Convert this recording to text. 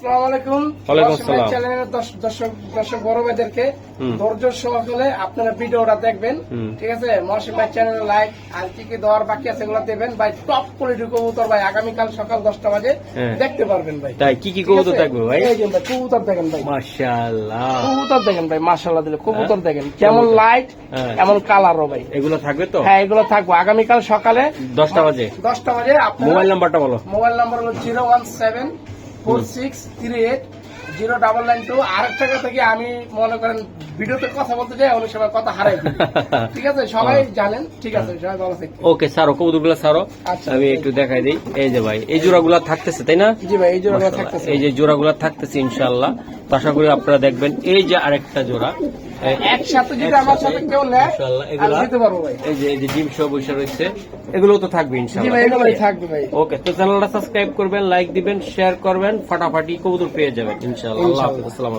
আসসালামু আলাইকুম। ওয়ালাইকুম আসসালাম। চ্যানেলের দর্শক বড় ভাইদেরকে ধৈর্য সহকারে আপনারা ভিডিওটা দেখবেন, ঠিক আছে? মহসিন ভাই চ্যানেলে লাইক আর কি কি দেওয়ার বাকি আছে এগুলো দেবেন ভাই। টপ কোয়ালিটি কবুতর ভাই আগামীকাল সকাল 10টা বাজে দেখতে পারবেন ভাই। তাই কি কি কবুতর থাকবে ভাই? এই যে ভাই কবুতর দেখেন ভাই, মাশাআল্লাহ কবুতর দেখেন ভাই, মাশাআল্লাহ দিলে কবুতর দেখেন কেমন লাইট এমন কালারও ভাই। এগুলো থাকবে তো? হ্যাঁ এগুলো থাকবো আগামীকাল সকালে 10টা বাজে। 10টা বাজে। মোবাইল নাম্বারটা বলো। মোবাইল নাম্বার হলো 01746380992। আরেকটা কথা কি, আমি মনে করেন ভিডিওতে কথা বলতে যাই অনেক সময় কথা হারাই দিই। ঠিক আছে, সবাই জানেন। ঠিক আছে, সবাই ভালো থাকবেন। ওকে সারো কবুতরগুলো সারো। আচ্ছা, আমি একটু দেখাই দিই। এই যে ভাই এই জোড়াগুলো থাকতেছে তাই না? জি ভাই এই জোড়াগুলো থাকতেছে। এই যে জোড়াগুলো থাকতেছে ইনশাআল্লাহ। তো আশা করি আপনারা দেখবেন। এই যে আরেকটা জোড়া একসাথে যদি আমার সাথে কেউ নেয় ইনশাআল্লাহ আমি এগুলা দিতে পারবো ভাই। এই যে ডিম সহ বসে রয়েছে, এগুলো তো থাকবে জি ইনশাআল্লাহ। ভাই এগুলোই থাকবে ভাই। ওকে, তো চ্যানেলটা সাবস্ক্রাইব করবেন, লাইক দিবেন, শেয়ার করবেন, ফাটাফাটি কবুতর পেয়ে যাবেন ইনশাআল্লাহ। আল্লাহ হাফেজ, আসসালামু আলাইকুম।